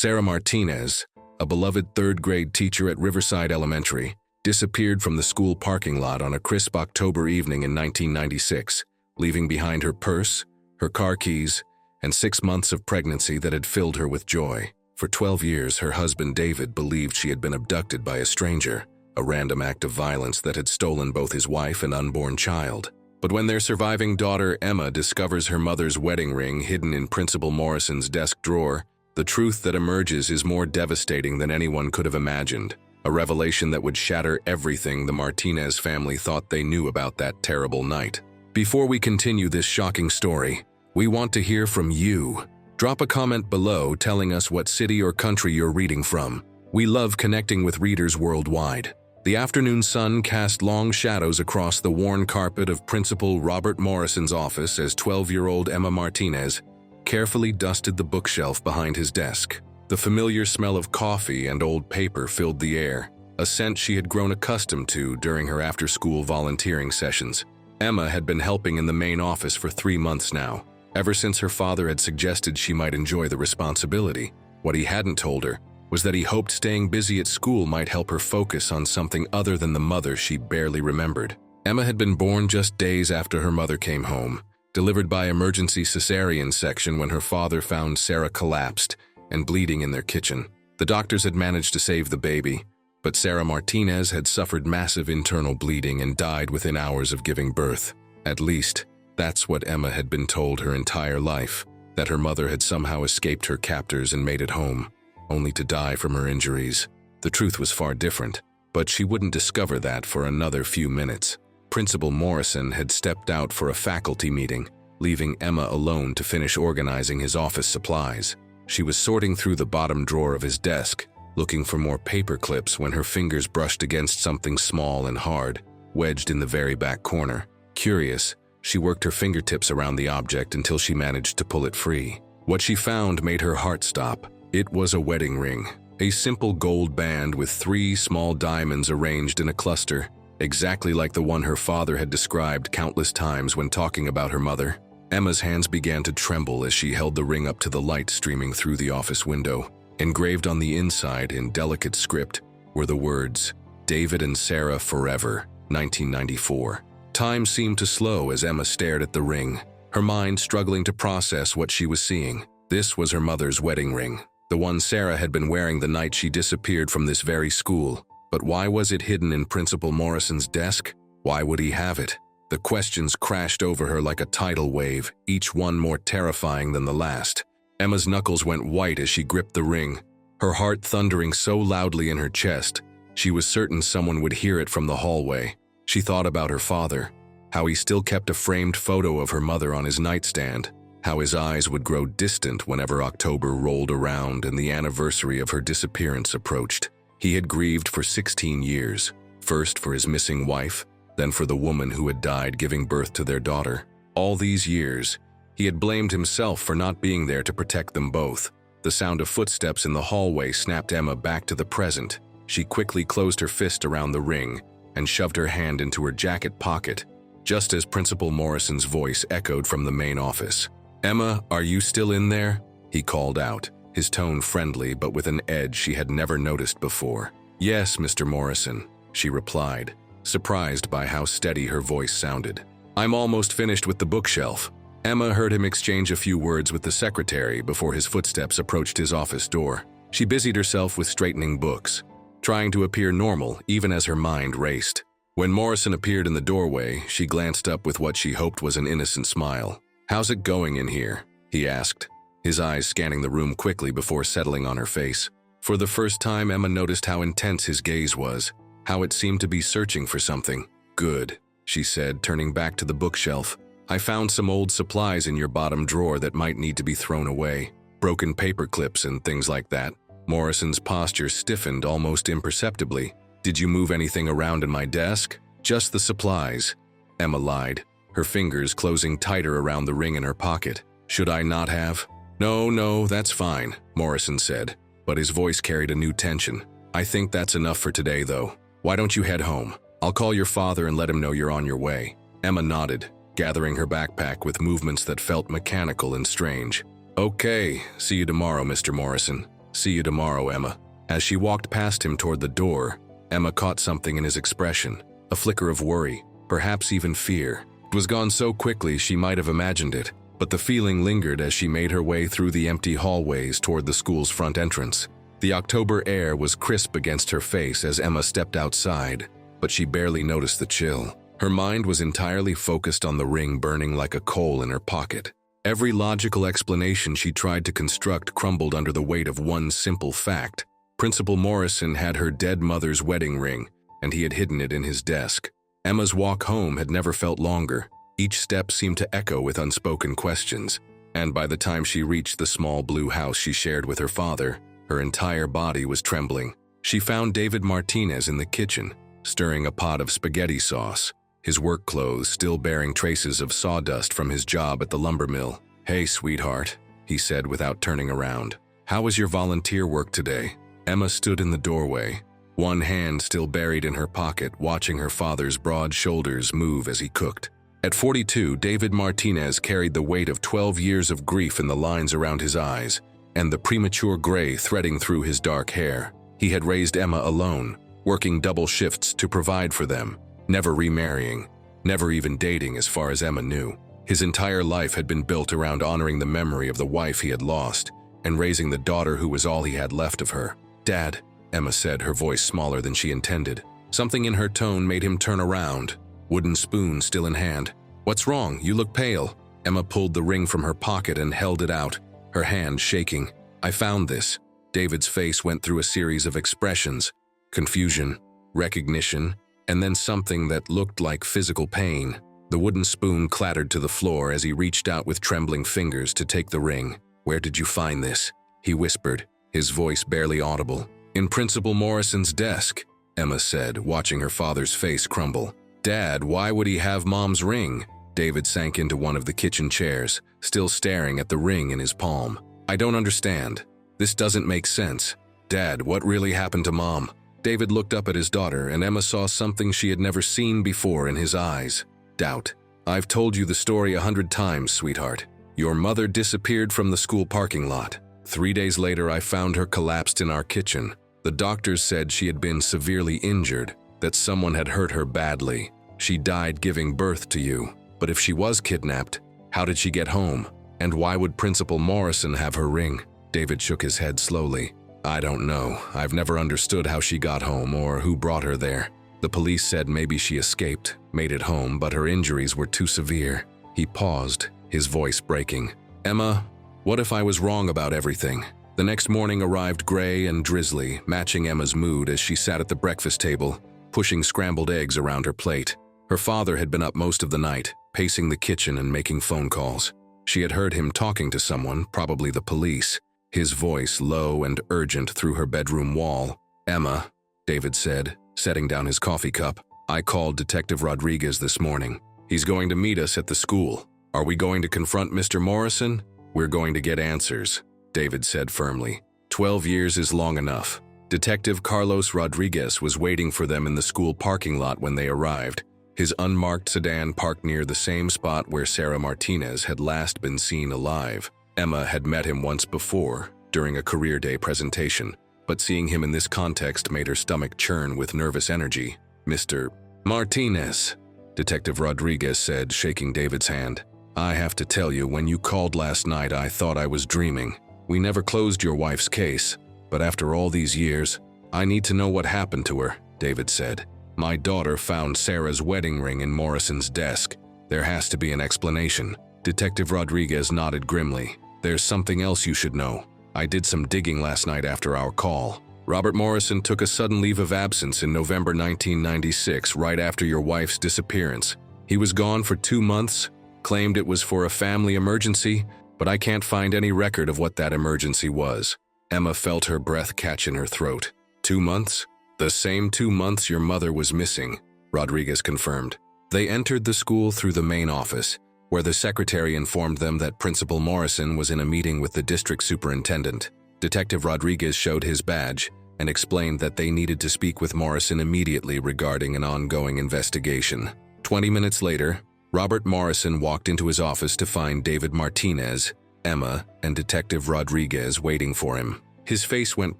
Sarah Martinez, a beloved third-grade teacher at Riverside Elementary, disappeared from the school parking lot on a crisp October evening in 1996, leaving behind her purse, her car keys, and 6 months of pregnancy that had filled her with joy. For 12 years, her husband David believed she had been abducted by a stranger, a random act of violence that had stolen both his wife and unborn child. But when their surviving daughter, Emma, discovers her mother's wedding ring hidden in Principal Morrison's desk drawer, the truth that emerges is more devastating than anyone could have imagined, a revelation that would shatter everything the Martinez family thought they knew about that terrible night. Before we continue this shocking story, we want to hear from you. Drop a comment below telling us what city or country you're reading from. We love connecting with readers worldwide. The afternoon sun cast long shadows across the worn carpet of Principal Robert Morrison's office as 12-year-old Emma Martinez carefully dusted the bookshelf behind his desk. The familiar smell of coffee and old paper filled the air, a scent she had grown accustomed to during her after-school volunteering sessions. Emma had been helping in the main office for 3 months now, ever since her father had suggested she might enjoy the responsibility. What he hadn't told her was that he hoped staying busy at school might help her focus on something other than the mother she barely remembered. Emma had been born just days after her mother came home, delivered by emergency cesarean section when her father found Sarah collapsed and bleeding in their kitchen. The doctors had managed to save the baby, but Sarah Martinez had suffered massive internal bleeding and died within hours of giving birth. At least, that's what Emma had been told her entire life, that her mother had somehow escaped her captors and made it home, only to die from her injuries. The truth was far different, but she wouldn't discover that for another few minutes. Principal Morrison had stepped out for a faculty meeting, leaving Emma alone to finish organizing his office supplies. She was sorting through the bottom drawer of his desk, looking for more paper clips when her fingers brushed against something small and hard, wedged in the very back corner. Curious, she worked her fingertips around the object until she managed to pull it free. What she found made her heart stop. It was a wedding ring, a simple gold band with 3 small diamonds arranged in a cluster, exactly like the one her father had described countless times when talking about her mother. Emma's hands began to tremble as she held the ring up to the light streaming through the office window. Engraved on the inside in delicate script were the words, "David and Sarah Forever, 1994. Time seemed to slow as Emma stared at the ring, her mind struggling to process what she was seeing. This was her mother's wedding ring, the one Sarah had been wearing the night she disappeared from this very school. But why was it hidden in Principal Morrison's desk? Why would he have it? The questions crashed over her like a tidal wave, each one more terrifying than the last. Emma's knuckles went white as she gripped the ring, her heart thundering so loudly in her chest, she was certain someone would hear it from the hallway. She thought about her father, how he still kept a framed photo of her mother on his nightstand, how his eyes would grow distant whenever October rolled around and the anniversary of her disappearance approached. He had grieved for 16 years, first for his missing wife, then for the woman who had died giving birth to their daughter. All these years, he had blamed himself for not being there to protect them both. The sound of footsteps in the hallway snapped Emma back to the present. She quickly closed her fist around the ring and shoved her hand into her jacket pocket, just as Principal Morrison's voice echoed from the main office. "Emma, are you still in there?" he called out, his tone friendly but with an edge she had never noticed before. "Yes, Mr. Morrison," she replied, surprised by how steady her voice sounded. "I'm almost finished with the bookshelf." Emma heard him exchange a few words with the secretary before his footsteps approached his office door. She busied herself with straightening books, trying to appear normal even as her mind raced. When Morrison appeared in the doorway, she glanced up with what she hoped was an innocent smile. "How's it going in here?" he asked, his eyes scanning the room quickly before settling on her face. For the first time, Emma noticed how intense his gaze was, how it seemed to be searching for something. "Good," she said, turning back to the bookshelf. "I found some old supplies in your bottom drawer that might need to be thrown away. Broken paper clips and things like that." Morrison's posture stiffened almost imperceptibly. "Did you move anything around in my desk?" "Just the supplies," Emma lied, her fingers closing tighter around the ring in her pocket. "Should I not have?" No, that's fine," Morrison said, but his voice carried a new tension. "I think that's enough for today, though. Why don't you head home? I'll call your father and let him know you're on your way." Emma nodded, gathering her backpack with movements that felt mechanical and strange. "Okay, see you tomorrow, Mr. Morrison." See you tomorrow, Emma." As she walked past him toward the door, Emma caught something in his expression, a flicker of worry, perhaps even fear. It was gone so quickly she might have imagined it, but the feeling lingered as she made her way through the empty hallways toward the school's front entrance. The October air was crisp against her face as Emma stepped outside, but she barely noticed the chill. Her mind was entirely focused on the ring burning like a coal in her pocket. Every logical explanation she tried to construct crumbled under the weight of one simple fact. Principal Morrison had her dead mother's wedding ring, and he had hidden it in his desk. Emma's walk home had never felt longer. Each step seemed to echo with unspoken questions, and by the time she reached the small blue house she shared with her father, her entire body was trembling. She found David Martinez in the kitchen, stirring a pot of spaghetti sauce, his work clothes still bearing traces of sawdust from his job at the lumber mill. "Hey, sweetheart," he said without turning around. "How was your volunteer work today?" Emma stood in the doorway, one hand still buried in her pocket, watching her father's broad shoulders move as he cooked. At 42, David Martinez carried the weight of 12 years of grief in the lines around his eyes, and the premature gray threading through his dark hair. He had raised Emma alone, working double shifts to provide for them, never remarrying, never even dating as far as Emma knew. His entire life had been built around honoring the memory of the wife he had lost and raising the daughter who was all he had left of her. "Dad," Emma said, her voice smaller than she intended. Something in her tone made him turn around, wooden spoon still in hand. "What's wrong? You look pale." Emma pulled the ring from her pocket and held it out, her hand shaking. "I found this." David's face went through a series of expressions: confusion, recognition, and then something that looked like physical pain. The wooden spoon clattered to the floor as he reached out with trembling fingers to take the ring. "Where did you find this?" he whispered, his voice barely audible. "In Principal Morrison's desk," Emma said, watching her father's face crumble. "Dad, why would he have Mom's ring?" David sank into one of the kitchen chairs, still staring at the ring in his palm. "I don't understand. This doesn't make sense. Dad, what really happened to Mom?" David looked up at his daughter, and Emma saw something she had never seen before in his eyes: doubt. "I've told you the story 100 times, sweetheart. Your mother disappeared from the school parking lot. 3 days later, I found her collapsed in our kitchen. The doctors said she had been severely injured, that someone had hurt her badly. She died giving birth to you. But if she was kidnapped, how did she get home? And why would Principal Morrison have her ring?" David shook his head slowly. "I don't know. I've never understood how she got home or who brought her there. The police said maybe she escaped, made it home, but her injuries were too severe." He paused, his voice breaking. "Emma, what if I was wrong about everything?" The next morning arrived gray and drizzly, matching Emma's mood as she sat at the breakfast table, pushing scrambled eggs around her plate. Her father had been up most of the night, pacing the kitchen and making phone calls. She had heard him talking to someone, probably the police, his voice low and urgent through her bedroom wall. "Emma," David said, setting down his coffee cup, "I called Detective Rodriguez this morning. He's going to meet us at the school. Are we going to confront Mr. Morrison? We're going to get answers," David said firmly. 12 years is long enough. Detective Carlos Rodriguez was waiting for them in the school parking lot when they arrived, his unmarked sedan parked near the same spot where Sarah Martinez had last been seen alive. Emma had met him once before, during a career day presentation, but seeing him in this context made her stomach churn with nervous energy. "Mr. Martinez," Detective Rodriguez said, shaking David's hand. "I have to tell you, when you called last night, I thought I was dreaming. We never closed your wife's case, but after all these years, I need to know what happened to her," David said. "My daughter found Sarah's wedding ring in Morrison's desk. There has to be an explanation." Detective Rodriguez nodded grimly. "There's something else you should know. I did some digging last night after our call. Robert Morrison took a sudden leave of absence in November 1996, right after your wife's disappearance. He was gone for 2 months, claimed it was for a family emergency, but I can't find any record of what that emergency was." Emma felt her breath catch in her throat. 2 months? "The same 2 months your mother was missing," Rodriguez confirmed. They entered the school through the main office, where the secretary informed them that Principal Morrison was in a meeting with the district superintendent. Detective Rodriguez showed his badge and explained that they needed to speak with Morrison immediately regarding an ongoing investigation. 20 minutes later, Robert Morrison walked into his office to find David Martinez, Emma, and Detective Rodriguez waiting for him. His face went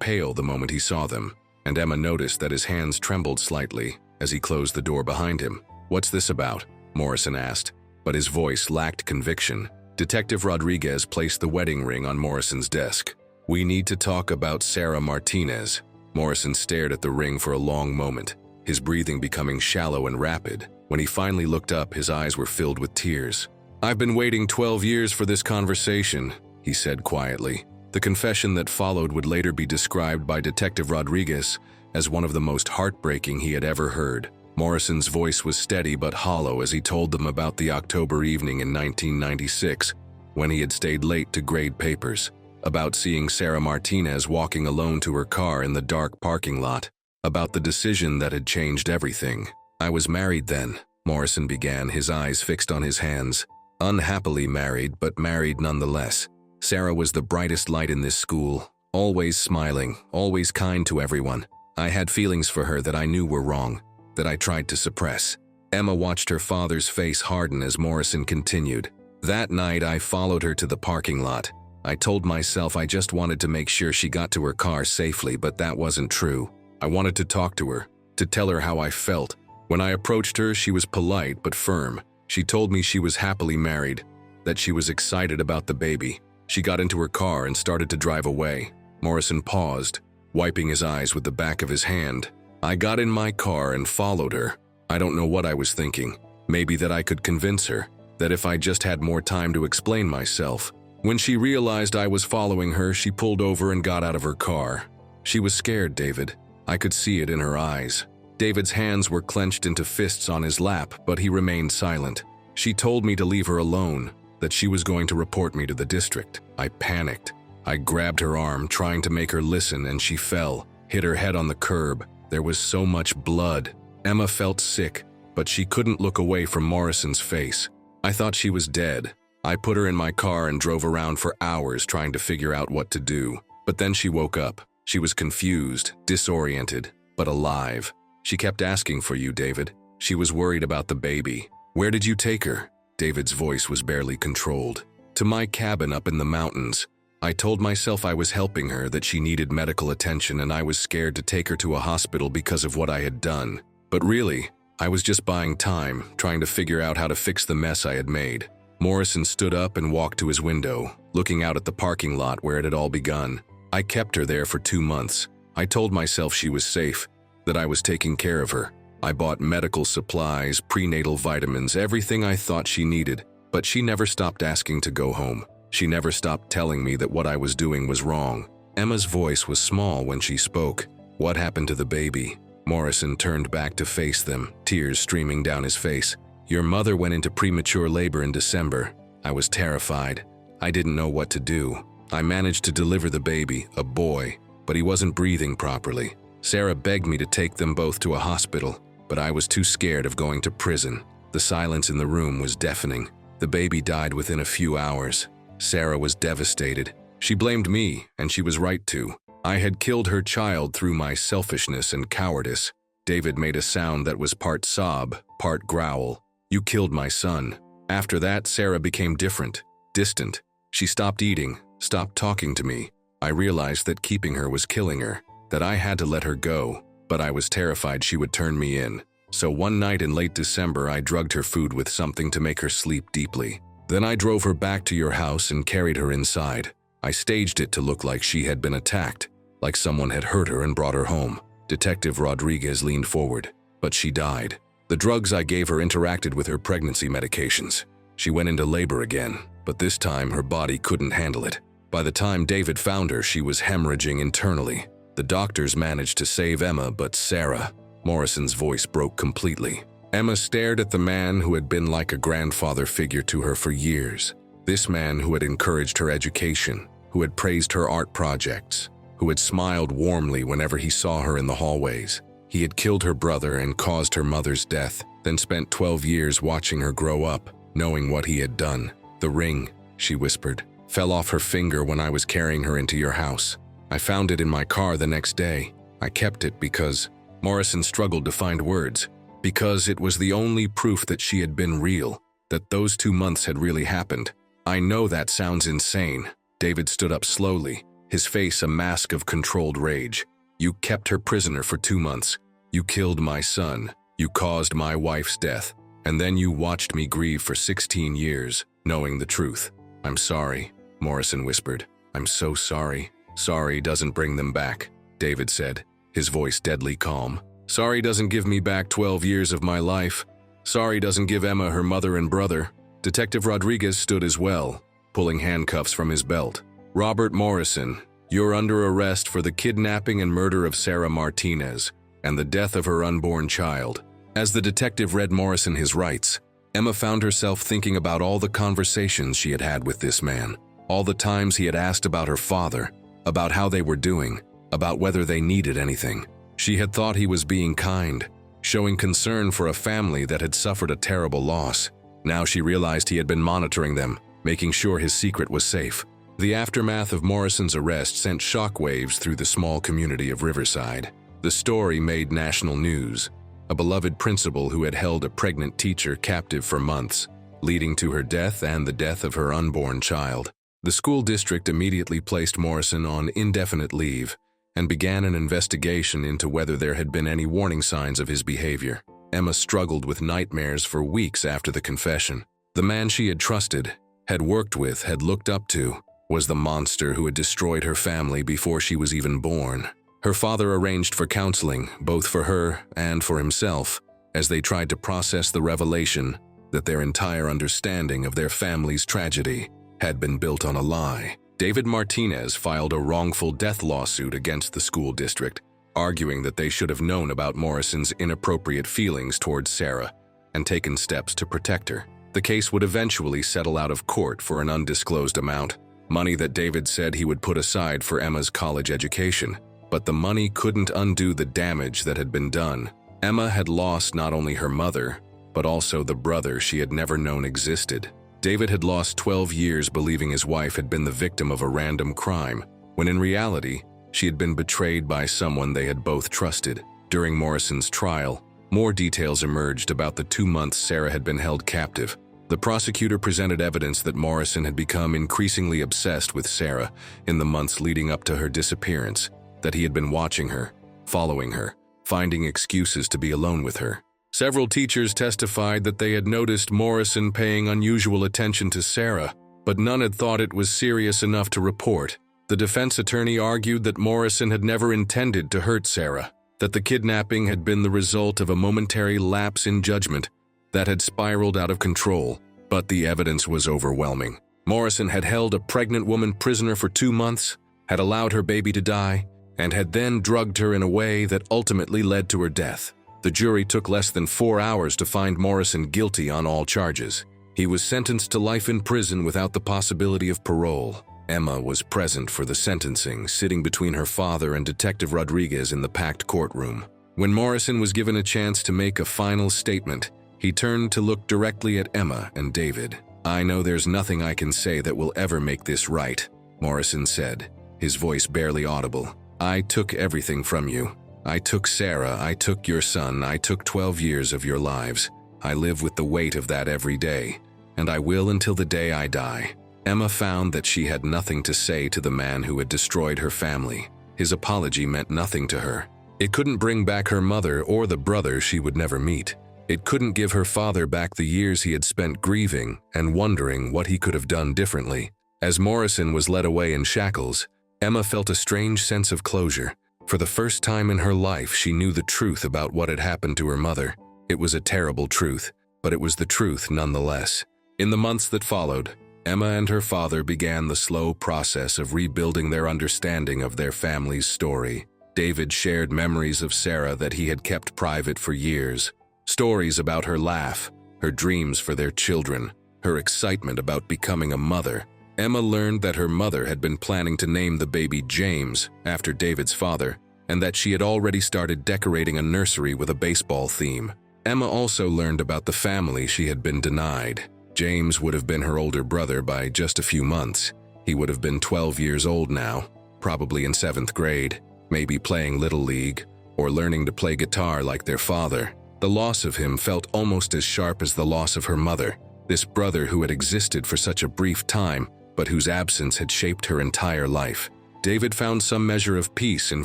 pale the moment he saw them, and Emma noticed that his hands trembled slightly as he closed the door behind him. "What's this about?" Morrison asked, but his voice lacked conviction. Detective Rodriguez placed the wedding ring on Morrison's desk. "We need to talk about Sarah Martinez." Morrison stared at the ring for a long moment, his breathing becoming shallow and rapid. When he finally looked up, his eyes were filled with tears. "I've been waiting 12 years for this conversation," he said quietly. The confession that followed would later be described by Detective Rodriguez as one of the most heartbreaking he had ever heard. Morrison's voice was steady but hollow as he told them about the October evening in 1996, when he had stayed late to grade papers, about seeing Sarah Martinez walking alone to her car in the dark parking lot, about the decision that had changed everything. "I was married then," Morrison began, his eyes fixed on his hands. "Unhappily married, but married nonetheless. Sarah was the brightest light in this school, always smiling, always kind to everyone. I had feelings for her that I knew were wrong, that I tried to suppress." Emma watched her father's face harden as Morrison continued. "That night I followed her to the parking lot. I told myself I just wanted to make sure she got to her car safely, but that wasn't true. I wanted to talk to her, to tell her how I felt. When I approached her, she was polite but firm. She told me she was happily married, that she was excited about the baby. She got into her car and started to drive away." Morrison paused, wiping his eyes with the back of his hand. "I got in my car and followed her. I don't know what I was thinking. Maybe that I could convince her, that if I just had more time to explain myself. When she realized I was following her, she pulled over and got out of her car. She was scared, David. I could see it in her eyes." David's hands were clenched into fists on his lap, but he remained silent. "She told me to leave her alone, that she was going to report me to the district. I panicked. I grabbed her arm, trying to make her listen, and she fell, hit her head on the curb. There was so much blood." Emma felt sick, but she couldn't look away from Morrison's face. "I thought she was dead. I put her in my car and drove around for hours trying to figure out what to do. But then she woke up. She was confused, disoriented, but alive. She kept asking for you, David. She was worried about the baby. Where did you take her?" David's voice was barely controlled. "To my cabin up in the mountains. I told myself I was helping her, that she needed medical attention, and I was scared to take her to a hospital because of what I had done. But really, I was just buying time, trying to figure out how to fix the mess I had made." Morrison stood up and walked to his window, looking out at the parking lot where it had all begun. "I kept her there for 2 months. I told myself she was safe, that I was taking care of her. I bought medical supplies, prenatal vitamins, everything I thought she needed, but she never stopped asking to go home. She never stopped telling me that what I was doing was wrong." Emma's voice was small when she spoke. "What happened to the baby?" Morrison turned back to face them, tears streaming down his face. "Your mother went into premature labor in December. I was terrified. I didn't know what to do. I managed to deliver the baby, a boy, but he wasn't breathing properly. Sarah begged me to take them both to a hospital, but I was too scared of going to prison." The silence in the room was deafening. "The baby died within a few hours. Sarah was devastated. She blamed me, and she was right to. I had killed her child through my selfishness and cowardice." David made a sound that was part sob, part growl. "You killed my son." After that, Sarah became different, distant. She stopped eating, stopped talking to me. I realized that keeping her was killing her, that I had to let her go, but I was terrified she would turn me in. So one night in late December, I drugged her food with something to make her sleep deeply. Then I drove her back to your house and carried her inside. I staged it to look like she had been attacked, like someone had hurt her and brought her home." Detective Rodriguez leaned forward. "But she died. The drugs I gave her interacted with her pregnancy medications. She went into labor again, but this time her body couldn't handle it. By the time David found her, she was hemorrhaging internally. The doctors managed to save Emma, but Sarah..." Morrison's voice broke completely. Emma stared at the man who had been like a grandfather figure to her for years. This man who had encouraged her education, who had praised her art projects, who had smiled warmly whenever he saw her in the hallways. He had killed her brother and caused her mother's death, then spent 12 years watching her grow up, knowing what he had done. "The ring," she whispered, "fell off her finger when I was carrying her into your house. I found it in my car the next day. I kept it because..." Morrison struggled to find words. "Because it was the only proof that she had been real, that those 2 months had really happened. I know that sounds insane." David stood up slowly, his face a mask of controlled rage. "You kept her prisoner for 2 months. You killed my son. You caused my wife's death. And then you watched me grieve for 16 years, knowing the truth." "I'm sorry," Morrison whispered. "I'm so sorry." "Sorry doesn't bring them back," David said, his voice deadly calm. "Sorry doesn't give me back 12 years of my life. Sorry doesn't give Emma her mother and brother." Detective Rodriguez stood as well, pulling handcuffs from his belt. "Robert Morrison, you're under arrest for the kidnapping and murder of Sarah Martinez and the death of her unborn child." As the detective read Morrison his rights, Emma found herself thinking about all the conversations she had had with this man, all the times he had asked about her father, about how they were doing, about whether they needed anything. She had thought he was being kind, showing concern for a family that had suffered a terrible loss. Now she realized he had been monitoring them, making sure his secret was safe. The aftermath of Morrison's arrest sent shockwaves through the small community of Riverside. The story made national news. A beloved principal who had held a pregnant teacher captive for months, leading to her death and the death of her unborn child. The school district immediately placed Morrison on indefinite leave and began an investigation into whether there had been any warning signs of his behavior. Emma struggled with nightmares for weeks after the confession. The man she had trusted, had worked with, had looked up to, was the monster who had destroyed her family before she was even born. Her father arranged for counseling, both for her and for himself, as they tried to process the revelation that their entire understanding of their family's tragedy had been built on a lie. David Martinez filed a wrongful death lawsuit against the school district, arguing that they should have known about Morrison's inappropriate feelings towards Sarah and taken steps to protect her. The case would eventually settle out of court for an undisclosed amount, money that David said he would put aside for Emma's college education. But the money couldn't undo the damage that had been done. Emma had lost not only her mother, but also the brother she had never known existed. David had lost 12 years believing his wife had been the victim of a random crime, when in reality, she had been betrayed by someone they had both trusted. During Morrison's trial, more details emerged about the 2 months Sarah had been held captive. The prosecutor presented evidence that Morrison had become increasingly obsessed with Sarah in the months leading up to her disappearance, that he had been watching her, following her, finding excuses to be alone with her. Several teachers testified that they had noticed Morrison paying unusual attention to Sarah, but none had thought it was serious enough to report. The defense attorney argued that Morrison had never intended to hurt Sarah, that the kidnapping had been the result of a momentary lapse in judgment that had spiraled out of control, but the evidence was overwhelming. Morrison had held a pregnant woman prisoner for 2 months, had allowed her baby to die, and had then drugged her in a way that ultimately led to her death. The jury took less than 4 hours to find Morrison guilty on all charges. He was sentenced to life in prison without the possibility of parole. Emma was present for the sentencing, sitting between her father and Detective Rodriguez in the packed courtroom. When Morrison was given a chance to make a final statement, he turned to look directly at Emma and David. "I know there's nothing I can say that will ever make this right," Morrison said, his voice barely audible. "I took everything from you. I took Sarah, I took your son, I took 12 years of your lives. I live with the weight of that every day, and I will until the day I die." Emma found that she had nothing to say to the man who had destroyed her family. His apology meant nothing to her. It couldn't bring back her mother or the brother she would never meet. It couldn't give her father back the years he had spent grieving and wondering what he could have done differently. As Morrison was led away in shackles, Emma felt a strange sense of closure. For the first time in her life, she knew the truth about what had happened to her mother. It was a terrible truth, but it was the truth nonetheless. In the months that followed, Emma and her father began the slow process of rebuilding their understanding of their family's story. David shared memories of Sarah that he had kept private for years. Stories about her laugh, her dreams for their children, her excitement about becoming a mother. Emma learned that her mother had been planning to name the baby James after David's father, and that she had already started decorating a nursery with a baseball theme. Emma also learned about the family she had been denied. James would have been her older brother by just a few months. He would have been 12 years old now, probably in 7th grade, maybe playing Little League, or learning to play guitar like their father. The loss of him felt almost as sharp as the loss of her mother, this brother who had existed for such a brief time, but whose absence had shaped her entire life. David found some measure of peace in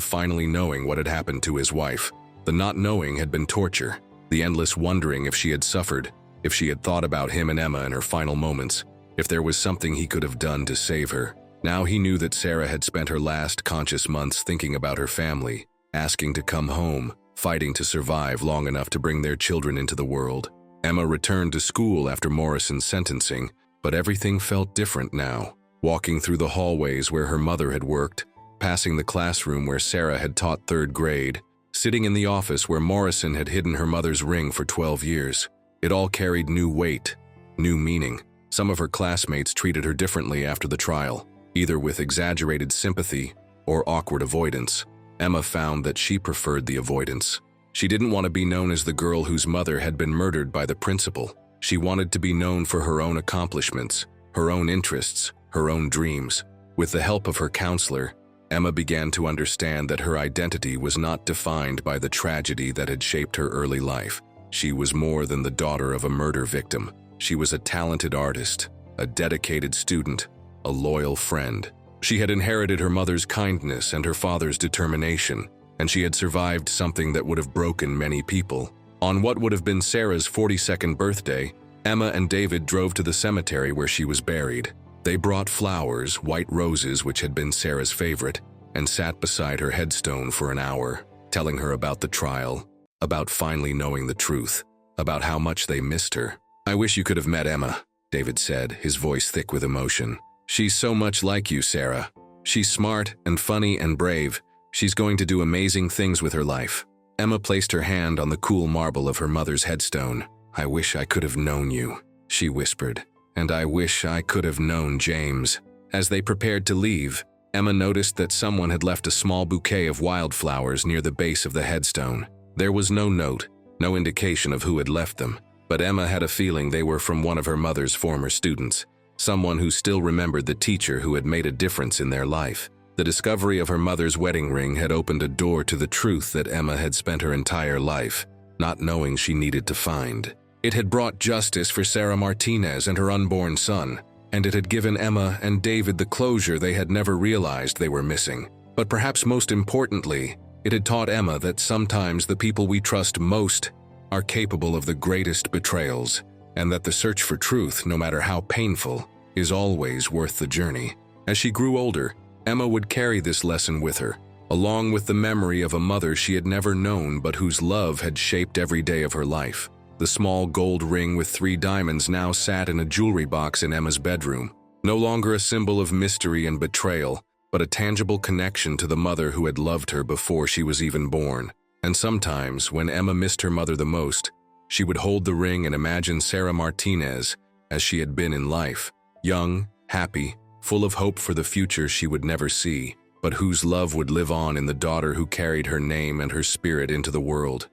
finally knowing what had happened to his wife. The not knowing had been torture, the endless wondering if she had suffered, if she had thought about him and Emma in her final moments, if there was something he could have done to save her. Now he knew that Sarah had spent her last conscious months thinking about her family, asking to come home, fighting to survive long enough to bring their children into the world. Emma returned to school after Morrison's sentencing, but everything felt different now. Walking through the hallways where her mother had worked, passing the classroom where Sarah had taught 3rd grade, sitting in the office where Morrison had hidden her mother's ring for 12 years. It all carried new weight, new meaning. Some of her classmates treated her differently after the trial, either with exaggerated sympathy or awkward avoidance. Emma found that she preferred the avoidance. She didn't want to be known as the girl whose mother had been murdered by the principal. She wanted to be known for her own accomplishments, her own interests, her own dreams. With the help of her counselor, Emma began to understand that her identity was not defined by the tragedy that had shaped her early life. She was more than the daughter of a murder victim. She was a talented artist, a dedicated student, a loyal friend. She had inherited her mother's kindness and her father's determination, and she had survived something that would have broken many people. On what would have been Sarah's 42nd birthday, Emma and David drove to the cemetery where she was buried. They brought flowers, white roses which had been Sarah's favorite, and sat beside her headstone for an hour, telling her about the trial, about finally knowing the truth, about how much they missed her. "I wish you could have met Emma," David said, his voice thick with emotion. "She's so much like you, Sarah. She's smart and funny and brave. She's going to do amazing things with her life." Emma placed her hand on the cool marble of her mother's headstone. "I wish I could have known you," she whispered. "And I wish I could have known James." As they prepared to leave, Emma noticed that someone had left a small bouquet of wildflowers near the base of the headstone. There was no note, no indication of who had left them, but Emma had a feeling they were from one of her mother's former students, someone who still remembered the teacher who had made a difference in their life. The discovery of her mother's wedding ring had opened a door to the truth that Emma had spent her entire life not knowing she needed to find. It had brought justice for Sarah Martinez and her unborn son, and it had given Emma and David the closure they had never realized they were missing. But perhaps most importantly, it had taught Emma that sometimes the people we trust most are capable of the greatest betrayals, and that the search for truth, no matter how painful, is always worth the journey. As she grew older, Emma would carry this lesson with her, along with the memory of a mother she had never known but whose love had shaped every day of her life. The small gold ring with 3 diamonds now sat in a jewelry box in Emma's bedroom, no longer a symbol of mystery and betrayal, but a tangible connection to the mother who had loved her before she was even born. And sometimes, when Emma missed her mother the most, she would hold the ring and imagine Sarah Martinez as she had been in life, young, happy, full of hope for the future she would never see, but whose love would live on in the daughter who carried her name and her spirit into the world.